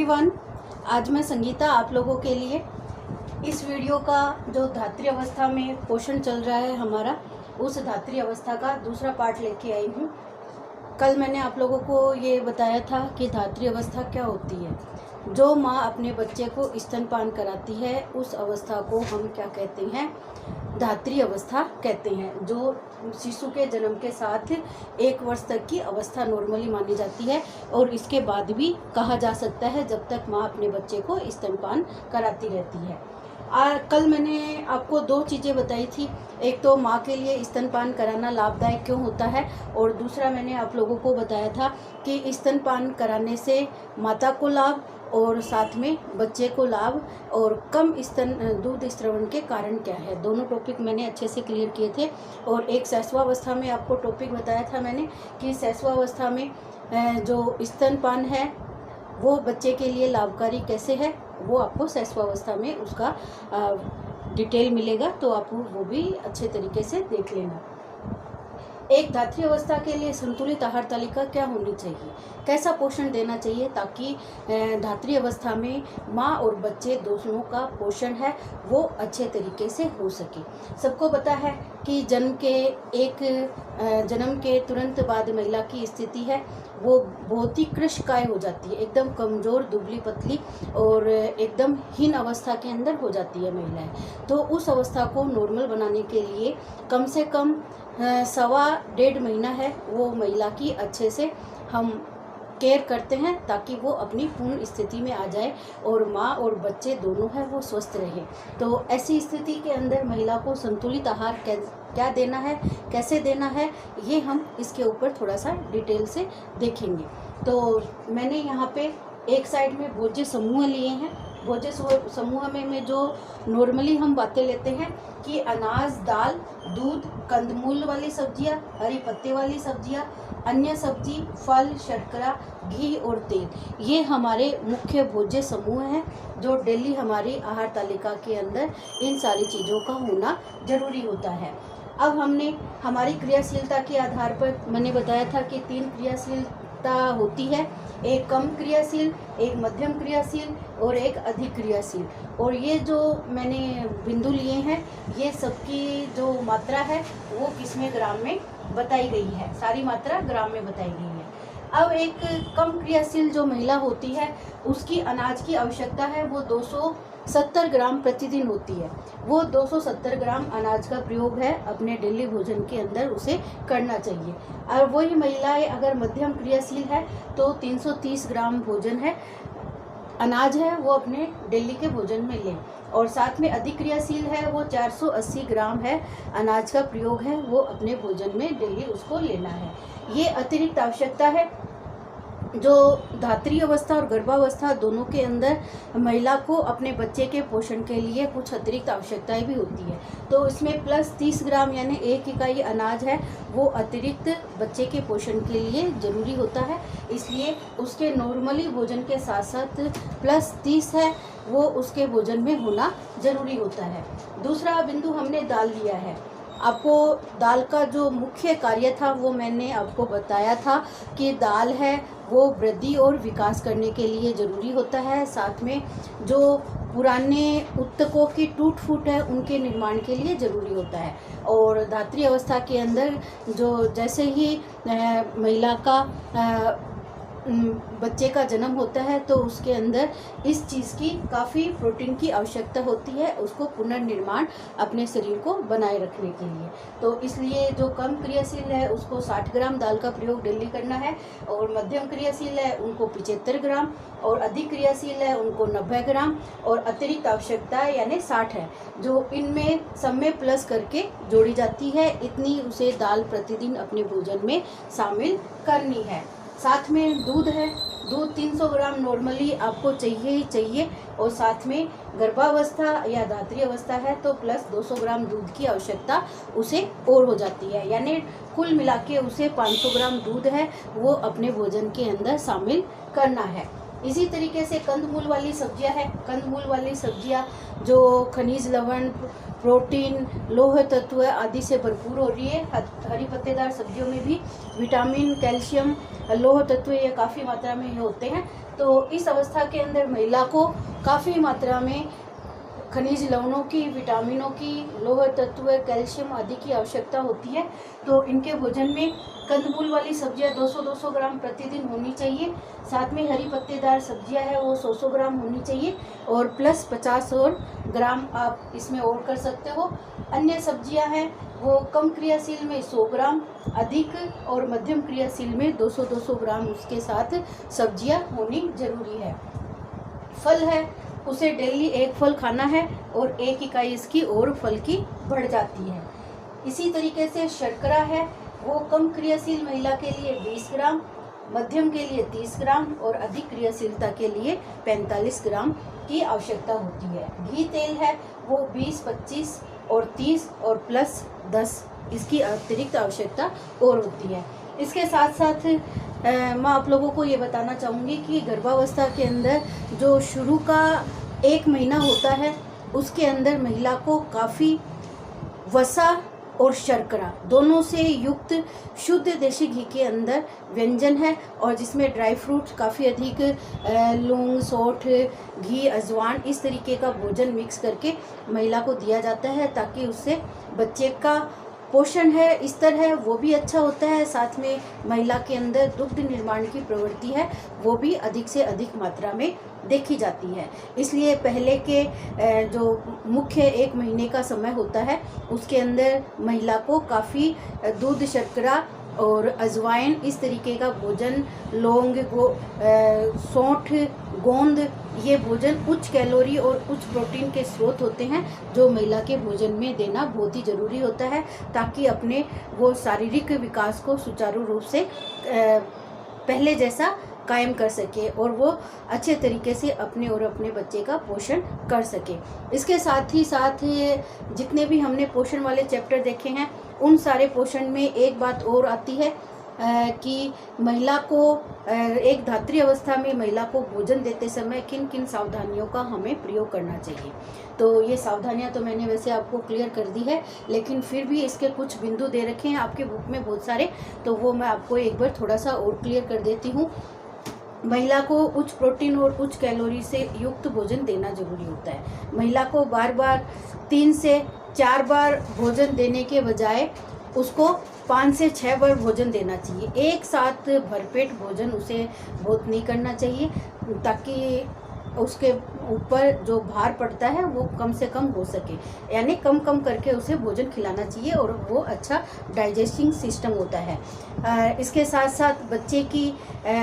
Everyone, आज मैं संगीता आप लोगों के लिए इस वीडियो का जो धात्री अवस्था में पोषण चल रहा है हमारा, उस धात्री अवस्था का दूसरा पार्ट लेके आई हूँ। कल मैंने आप लोगों को ये बताया था कि धात्री अवस्था क्या होती है। जो माँ अपने बच्चे को स्तनपान कराती है उस अवस्था को हम क्या कहते हैं, धात्री अवस्था कहते हैं। जो शिशु के जन्म के साथ 1 वर्ष तक की अवस्था नॉर्मली मानी जाती है और इसके बाद भी कहा जा सकता है जब तक माँ अपने बच्चे को स्तनपान कराती रहती है। कल मैंने आपको 2 चीज़ें बताई थी। एक तो माँ के लिए स्तनपान कराना लाभदायक क्यों होता है, और दूसरा मैंने आप लोगों को बताया था कि स्तनपान कराने से माता को लाभ और साथ में बच्चे को लाभ और कम दूध स्त्रवण के कारण क्या है। दोनों टॉपिक मैंने अच्छे से क्लियर किए थे। और एक शैशवावस्था में आपको टॉपिक बताया था मैंने कि शैशवावस्था में जो स्तनपान है वो बच्चे के लिए लाभकारी कैसे है, वो आपको शैशवावस्था में उसका डिटेल मिलेगा, तो आप वो भी अच्छे तरीके से देख लेना। एक धात्री अवस्था के लिए संतुलित आहार तालिका क्या होनी चाहिए, कैसा पोषण देना चाहिए ताकि धात्री अवस्था में माँ और बच्चे दोनों का पोषण है वो अच्छे तरीके से हो सके। सबको पता है कि जन्म के तुरंत बाद महिला की स्थिति है वो बहुत ही कृशकाय हो जाती है, एकदम कमज़ोर, दुबली पतली और एकदम हीन अवस्था के अंदर हो जाती है महिलाएं। तो उस अवस्था को नॉर्मल बनाने के लिए कम से कम 1.25 महीना है वो महिला की अच्छे से हम केयर करते हैं ताकि वो अपनी पूर्ण स्थिति में आ जाए और माँ और बच्चे दोनों है वो स्वस्थ रहे। तो ऐसी स्थिति के अंदर महिला को संतुलित आहार क्या देना है, कैसे देना है, ये हम इसके ऊपर थोड़ा सा डिटेल से देखेंगे। तो मैंने यहाँ पे एक साइड में भोज्य समूह लिए हैं। भोज्य समूह में जो नॉर्मली हम बातें लेते हैं कि अनाज, दाल, दूध, कंदमूल वाली सब्जियां, हरी पत्ते वाली सब्जियां, अन्य सब्जी, फल, शर्करा, घी और तेल, ये हमारे मुख्य भोज्य समूह हैं जो डेली हमारी आहार तालिका के अंदर इन सारी चीज़ों का होना जरूरी होता है। अब हमने हमारी क्रियाशीलता के आधार पर मैंने बताया था कि 3 क्रियाशीलता होती है, एक कम क्रियाशील, एक मध्यम क्रियाशील और एक अधिक क्रियाशील। और ये जो मैंने बिंदु लिए हैं ये सबकी जो मात्रा है वो किसमें ग्राम में बताई गई है, सारी मात्रा ग्राम में बताई गई है। अब एक कम क्रियाशील जो महिला होती है उसकी अनाज की आवश्यकता है वो 270 ग्राम प्रतिदिन होती है। वो 270 ग्राम अनाज का प्रयोग है अपने डेली भोजन के अंदर उसे करना चाहिए। और वही महिलाएं अगर मध्यम क्रियाशील है तो 330 ग्राम भोजन है, अनाज है वो अपने डेली के भोजन में लें। और साथ में अधिक क्रियाशील है वो 480 ग्राम है, अनाज का प्रयोग है वो अपने भोजन में डेली उसको लेना है। ये अतिरिक्त आवश्यकता है जो धात्री अवस्था और गर्भावस्था दोनों के अंदर महिला को अपने बच्चे के पोषण के लिए कुछ अतिरिक्त आवश्यकताएं भी होती है। तो इसमें प्लस 30 ग्राम यानी 1 इकाई अनाज है वो अतिरिक्त बच्चे के पोषण के लिए ज़रूरी होता है, इसलिए उसके नॉर्मली भोजन के साथ साथ प्लस 30 है वो उसके भोजन में होना ज़रूरी होता है। दूसरा बिंदु हमने दाल लिया है। आपको दाल का जो मुख्य कार्य था वो मैंने आपको बताया था कि दाल है वो वृद्धि और विकास करने के लिए ज़रूरी होता है, साथ में जो पुराने ऊतकों की टूट फूट है उनके निर्माण के लिए ज़रूरी होता है। और धात्री अवस्था के अंदर जो जैसे ही महिला का बच्चे का जन्म होता है तो उसके अंदर इस चीज़ की काफ़ी प्रोटीन की आवश्यकता होती है उसको पुनर्निर्माण अपने शरीर को बनाए रखने के लिए। तो इसलिए जो कम क्रियाशील है उसको 60 ग्राम दाल का प्रयोग डेली करना है, और मध्यम क्रियाशील है उनको 75 ग्राम, और अधिक क्रियाशील है उनको 90 ग्राम, और अतिरिक्त आवश्यकता यानी 60 है जो इनमें सब में प्लस करके जोड़ी जाती है। इतनी उसे दाल प्रतिदिन अपने भोजन में शामिल करनी है। साथ में दूध है, दूध 300 ग्राम नॉर्मली आपको चाहिए ही चाहिए, और साथ में गर्भावस्था या धात्री अवस्था है तो प्लस 200 ग्राम दूध की आवश्यकता उसे और हो जाती है, यानी कुल मिला के उसे 500 ग्राम दूध है वो अपने भोजन के अंदर शामिल करना है। इसी तरीके से कंदमूल वाली सब्जियां हैं। कंदमूल वाली सब्जियां जो खनिज लवण, प्रोटीन, लोह तत्व आदि से भरपूर हो रही है। हरी पत्तेदार सब्जियों में भी विटामिन, कैल्शियम, लोह तत्व ये काफ़ी मात्रा में होते हैं। तो तो इस अवस्था के अंदर महिला को काफ़ी मात्रा में खनिज लवणों की, विटामिनों की, लोह तत्व, कैल्शियम आदि की आवश्यकता होती है। तो इनके भोजन में कंदमूल वाली सब्जियां 200-200 ग्राम प्रतिदिन होनी चाहिए। साथ में हरी पत्तेदार सब्जियां हैं वो 100-100 ग्राम होनी चाहिए, और प्लस 50 और ग्राम आप इसमें और कर सकते हो। अन्य सब्जियां हैं वो कम क्रियाशील में 100 ग्राम, अधिक और मध्यम क्रियाशील में 200-200 ग्राम उसके साथ सब्जियां होनी जरूरी है। फल है उसे डेली एक फल खाना है, और 1 इकाई इसकी और फल की बढ़ जाती है। इसी तरीके से शर्करा है वो कम क्रियाशील महिला के लिए 20 ग्राम, मध्यम के लिए 30 ग्राम और अधिक क्रियाशीलता के लिए 45 ग्राम की आवश्यकता होती है। घी तेल है वो 20, 25 और 30 और प्लस 10 इसकी अतिरिक्त आवश्यकता और होती है। इसके साथ साथ मैं आप लोगों को ये बताना चाहूँगी कि गर्भावस्था के अंदर जो शुरू का 1 महीना होता है उसके अंदर महिला को काफ़ी वसा और शर्करा दोनों से युक्त शुद्ध देशी घी के अंदर व्यंजन है, और जिसमें ड्राई फ्रूट काफ़ी अधिक, लौंग, सौंठ, घी, अजवान इस तरीके का भोजन मिक्स करके महिला को दिया जाता है, ताकि उससे बच्चे का पोषण है, स्तर है वो भी अच्छा होता है। साथ में महिला के अंदर दुग्ध निर्माण की प्रवृत्ति है वो भी अधिक से अधिक मात्रा में देखी जाती है। इसलिए पहले के जो मुख्य 1 महीने का समय होता है उसके अंदर महिला को काफ़ी दूध, शर्करा और अजवाइन इस तरीके का भोजन, लौंग, सौंठ, गोंद, ये भोजन उच्च कैलोरी और उच्च प्रोटीन के स्रोत होते हैं जो महिला के भोजन में देना बहुत ही ज़रूरी होता है, ताकि अपने वो शारीरिक विकास को सुचारू रूप से पहले जैसा कायम कर सके और वो अच्छे तरीके से अपने और अपने बच्चे का पोषण कर सके। इसके साथ ही साथ जितने भी हमने पोषण वाले चैप्टर देखे हैं उन सारे पोषण में एक बात और आती है कि महिला को एक धात्री अवस्था में महिला को भोजन देते समय किन किन सावधानियों का हमें प्रयोग करना चाहिए। तो ये सावधानियां तो मैंने वैसे आपको क्लियर कर दी है, लेकिन फिर भी इसके कुछ बिंदु दे रखे हैं आपके बुक में बहुत सारे, तो वो मैं आपको एक बार थोड़ा सा और क्लियर कर देती हूँ। महिला को उच्च प्रोटीन और उच्च कैलोरी से युक्त भोजन देना जरूरी होता है। महिला को बार बार 3 से 4 बार भोजन देने के बजाय उसको 5 से 6 बार भोजन देना चाहिए। एक साथ भरपेट भोजन उसे बहुत नहीं करना चाहिए, ताकि उसके ऊपर जो भार पड़ता है वो कम से कम हो सके, यानी कम कम करके उसे भोजन खिलाना चाहिए और वो अच्छा डाइजेस्टिंग सिस्टम होता है। इसके साथ साथ बच्चे की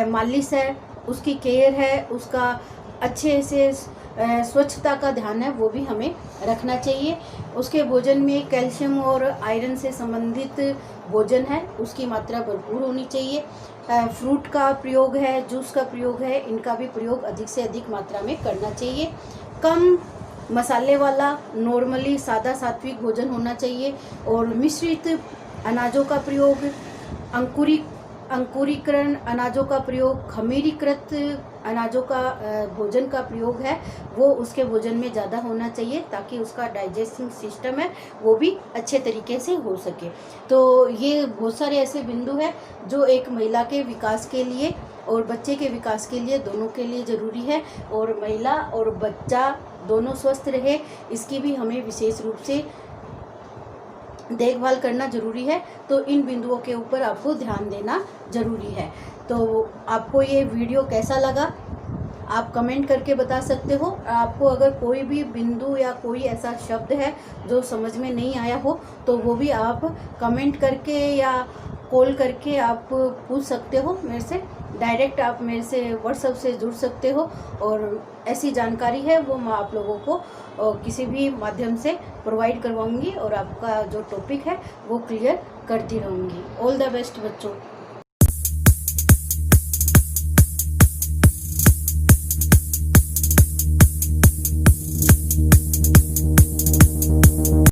मालिश है, उसकी केयर है, उसका अच्छे से स्वच्छता का ध्यान है वो भी हमें रखना चाहिए। उसके भोजन में कैल्शियम और आयरन से संबंधित भोजन है उसकी मात्रा भरपूर होनी चाहिए। फ्रूट का प्रयोग है, जूस का प्रयोग है, इनका भी प्रयोग अधिक से अधिक मात्रा में करना चाहिए। कम मसाले वाला नॉर्मली सादा सात्विक भोजन होना चाहिए, और मिश्रित अनाजों का प्रयोग, अंकुरीकरण अनाजों का प्रयोग, खमीरीकृत अनाजों का भोजन का प्रयोग है वो उसके भोजन में ज़्यादा होना चाहिए, ताकि उसका डाइजेस्टिंग सिस्टम है वो भी अच्छे तरीके से हो सके। तो ये बहुत सारे ऐसे बिंदु हैं जो एक महिला के विकास के लिए और बच्चे के विकास के लिए दोनों के लिए ज़रूरी है, और महिला और बच्चा दोनों स्वस्थ रहे इसकी भी हमें विशेष रूप से देखभाल करना जरूरी है। तो इन बिंदुओं के ऊपर आपको ध्यान देना जरूरी है। तो आपको ये वीडियो कैसा लगा आप कमेंट करके बता सकते हो। आपको अगर कोई भी बिंदु या कोई ऐसा शब्द है जो समझ में नहीं आया हो तो वो भी आप कमेंट करके या कॉल करके आप पूछ सकते हो मेरे से। डायरेक्ट आप मेरे से व्हाट्सएप से जुड़ सकते हो, और ऐसी जानकारी है वो मैं आप लोगों को किसी भी माध्यम से प्रोवाइड करवाऊंगी और आपका जो टॉपिक है वो क्लियर करती रहूँगी। ऑल द बेस्ट बच्चों।